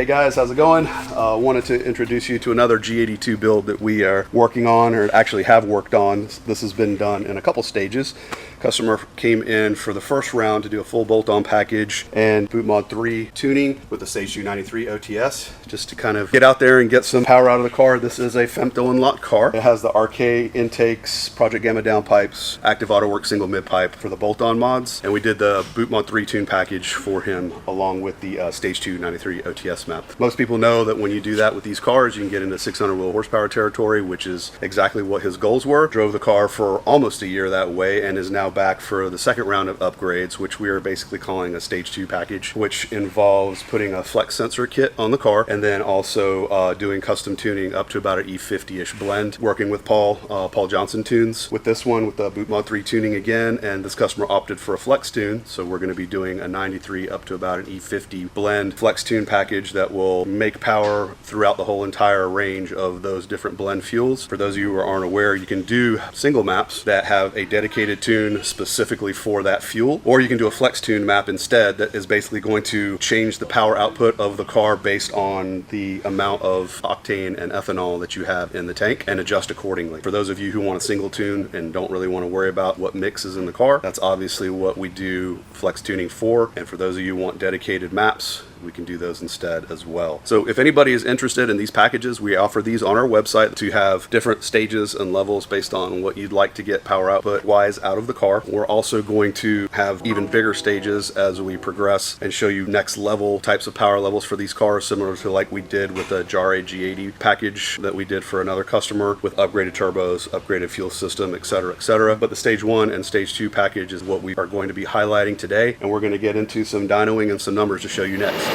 guys, how's it going? Wanted to introduce you to another G82 build that we are working on, or actually have worked on. This has been done in a couple stages. Customer came in for the first round to do a full bolt-on package and boot mod 3 tuning with the Stage 2 93 OTS, just to kind of get out there and get some power out of the car. This is a femto unlocked car. It has the RK intakes, Project Gamma downpipes, active auto work single mid pipe for the bolt-on mods, and we did the boot mod 3 tune package for him along with the Stage 2 93 OTS map. Most people know that when you do that with these cars, you can get into 600 wheel horsepower territory, which is exactly what his goals were. Drove the car for almost a year that way and is now back for the second round of upgrades, which we are basically calling a Stage 2 package, which involves putting a flex sensor kit on the car and then also doing custom tuning up to about an E50-ish blend, working with Paul Johnson tunes with this one, with the boot mod 3 tuning again, and this customer opted for a flex tune, so we're going to be doing a 93 up to about an E50 blend flex tune package that will make power throughout the whole entire range of those different blend fuels. For those of you who aren't aware, you can do single maps that have a dedicated tune specifically for that fuel, or you can do a flex tune map instead that is basically going to change the power output of the car based on the amount of octane and ethanol that you have in the tank and adjust accordingly. For those of you who want a single tune and don't really want to worry about what mix is in the car, that's obviously what we do flex tuning for. And for those of you who want dedicated maps, we can do those instead as well. So if anybody is interested in these packages, we offer these on our website to have different stages and levels based on what you'd like to get power output wise out of the car. We're also going to have even bigger stages as we progress and show you next level types of power levels for these cars, similar to like we did with the Jare G80 package that we did for another customer with upgraded turbos, upgraded fuel system, etc., etc. But the Stage 1 and Stage 2 package is what we are going to be highlighting today, and we're going to get into some dynoing and some numbers to show you next.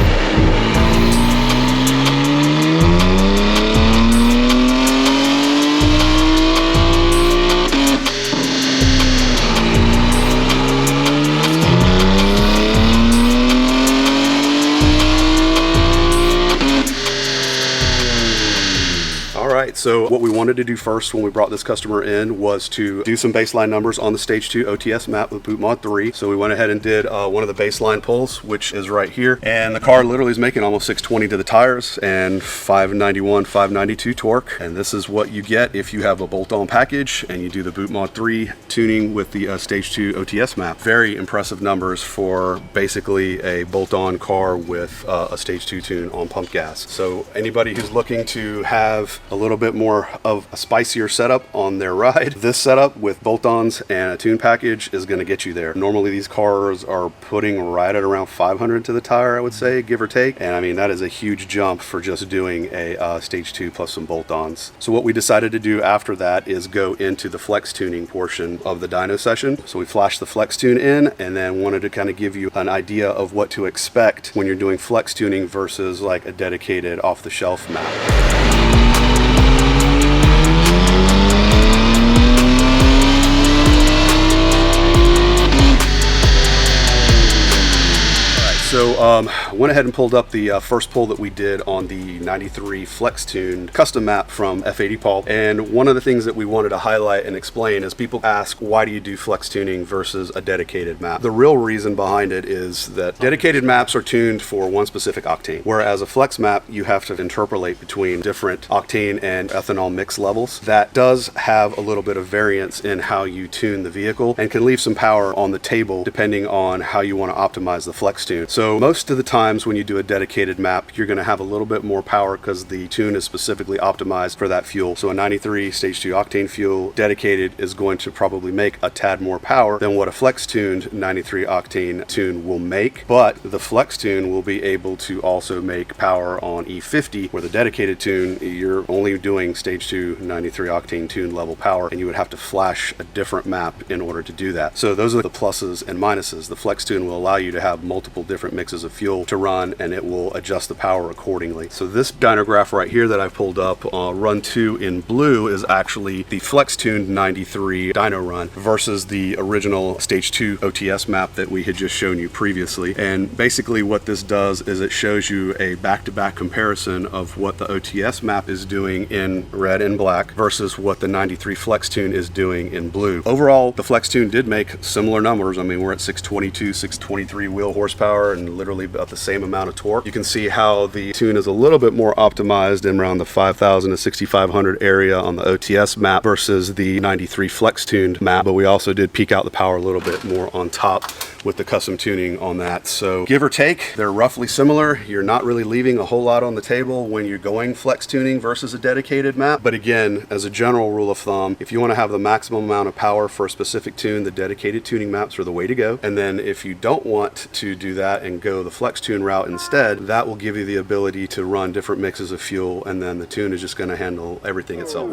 So what we wanted to do first when we brought this customer in was to do some baseline numbers on the Stage 2 OTS map with boot mod 3. So we went ahead and did one of the baseline pulls, which is right here. And the car literally is making almost 620 to the tires and 591, 592 torque. And this is what you get if you have a bolt-on package and you do the boot mod 3 tuning with the Stage 2 OTS map. Very impressive numbers for basically a bolt-on car with a Stage 2 tune on pump gas. So anybody who's looking to have a little bit more of a spicier setup on their ride, this setup with bolt-ons and a tune package is going to get you there. Normally these cars are putting right at around 500 to the tire, I would say, give or take, and I mean that is a huge jump for just doing a Stage 2 plus some bolt-ons. So what we decided to do after that is go into the flex tuning portion of the dyno session. So we flashed the flex tune in and then wanted to kind of give you an idea of what to expect when you're doing flex tuning versus like a dedicated off-the-shelf map. So went ahead and pulled up the first pull that we did on the 93 Flex Tuned custom map from F80 Paul. And one of the things that we wanted to highlight and explain is people ask, why do you do flex tuning versus a dedicated map? The real reason behind it is that dedicated maps are tuned for one specific octane, whereas a flex map, you have to interpolate between different octane and ethanol mix levels. That does have a little bit of variance in how you tune the vehicle and can leave some power on the table depending on how you want to optimize the flex tune. So most of the times when you do a dedicated map, you're going to have a little bit more power because the tune is specifically optimized for that fuel. So a 93 Stage 2 octane fuel dedicated is going to probably make a tad more power than what a flex tuned 93 octane tune will make. But the flex tune will be able to also make power on E50, where the dedicated tune, you're only doing Stage 2 93 octane tune level power, and you would have to flash a different map in order to do that. So those are the pluses and minuses. The flex tune will allow you to have multiple different mixes of fuel to run, and it will adjust the power accordingly. So this dyno graph right here that I pulled up, run 2 in blue, is actually the flex tuned 93 dyno run versus the original Stage 2 OTS map that we had just shown you previously. And basically what this does is it shows you a back-to-back comparison of what the OTS map is doing in red and black versus what the 93 flex tune is doing in blue. Overall, the flex tune did make similar numbers. I mean, we're at 622, 623 wheel horsepower and and literally about the same amount of torque. You can see how the tune is a little bit more optimized in around the 5,000 to 6,500 area on the OTS map versus the 93 flex tuned map, but we also did peak out the power a little bit more on top with the custom tuning on that. So give or take, they're roughly similar. You're not really leaving a whole lot on the table when you're going flex tuning versus a dedicated map. But again, as a general rule of thumb, if you want to have the maximum amount of power for a specific tune, the dedicated tuning maps are the way to go. And then if you don't want to do that and go the flex tune route instead, that will give you the ability to run different mixes of fuel, and then the tune is just going to handle everything itself.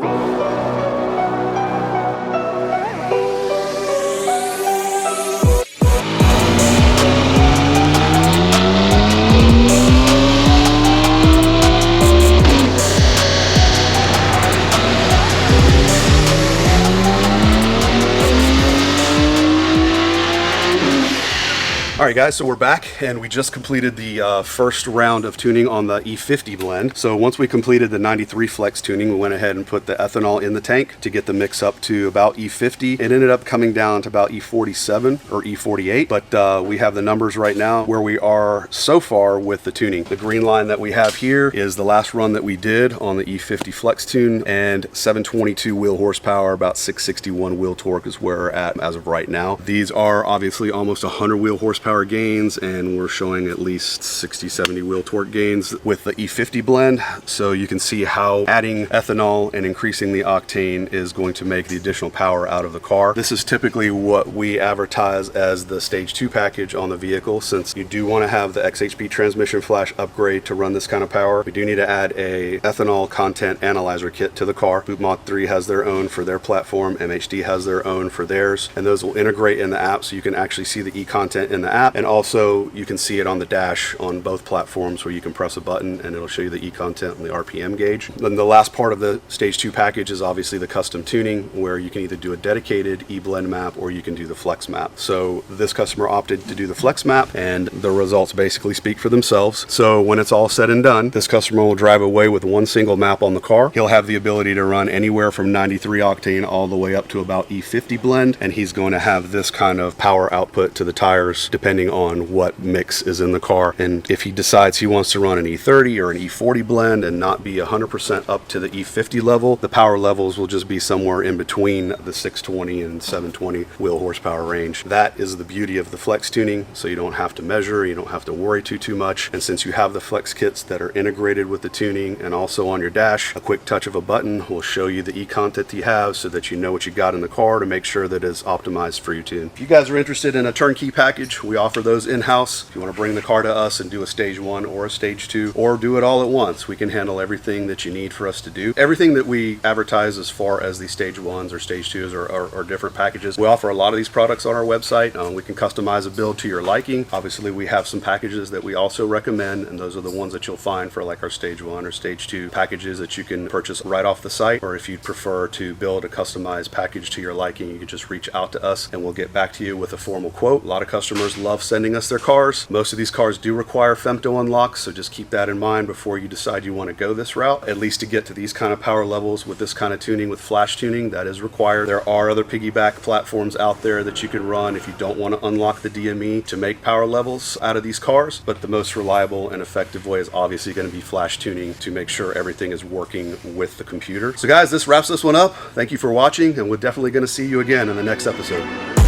All right guys, so we're back and we just completed the first round of tuning on the E50 blend. So once we completed the 93 flex tuning, we went ahead and put the ethanol in the tank to get the mix up to about E50. It ended up coming down to about E47 or E48, but we have the numbers right now where we are so far with the tuning. The green line that we have here is the last run that we did on the E50 flex tune, and 722 wheel horsepower, about 661 wheel torque is where we're at as of right now. These are obviously almost 100 wheel horsepower gains, and we're showing at least 60-70 wheel torque gains with the E50 blend. So you can see how adding ethanol and increasing the octane is going to make the additional power out of the car. This is typically what we advertise as the stage 2 package on the vehicle. Since you do want to have the XHP transmission flash upgrade to run this kind of power, we do need to add a ethanol content analyzer kit to the car. Bootmod 3 has their own for their platform, MHD has their own for theirs, and those will integrate in the app so you can actually see the e-content in the app. And also you can see it on the dash on both platforms where you can press a button and it'll show you the e-content and the RPM gauge. Then the last part of the stage 2 package is obviously the custom tuning, where you can either do a dedicated e-blend map or you can do the flex map. So this customer opted to do the flex map, and the results basically speak for themselves. So when it's all said and done, this customer will drive away with one single map on the car. He'll have the ability to run anywhere from 93 octane all the way up to about E50 blend, and he's going to have this kind of power output to the tires depending on what mix is in the car. And if he decides he wants to run an E30 or an E40 blend and not be 100% up to the E50 level, the power levels will just be somewhere in between the 620 and 720 wheel horsepower range. That is the beauty of the flex tuning, so you don't have to measure, you don't have to worry too much. And since you have the flex kits that are integrated with the tuning and also on your dash, a quick touch of a button will show you the e-content you have so that you know what you got in the car to make sure that it's optimized for your tune. If you guys are interested in a turnkey package, we offer those in-house. If you want to bring the car to us and do a stage 1 or a stage 2 or do it all at once, we can handle everything that you need for us to do. Everything that we advertise as far as the stage 1s or stage 2s or different packages, we offer a lot of these products on our website. We can customize a build to your liking. Obviously we have some packages that we also recommend, and those are the ones that you'll find for like our stage 1 or stage 2 packages that you can purchase right off the site. Or if you'd prefer to build a customized package to your liking, you can just reach out to us and we'll get back to you with a formal quote. A lot of customers love sending us their cars. Most of these cars do require femto unlocks, so just keep that in mind before you decide you want to go this route. At least to get to these kind of power levels with this kind of tuning, with flash tuning, that is required. There are other piggyback platforms out there that you can run if you don't want to unlock the DME to make power levels out of these cars, but the most reliable and effective way is obviously going to be flash tuning to make sure everything is working with the computer. So guys, this wraps this one up. Thank you for watching, and we're definitely going to see you again in the next episode.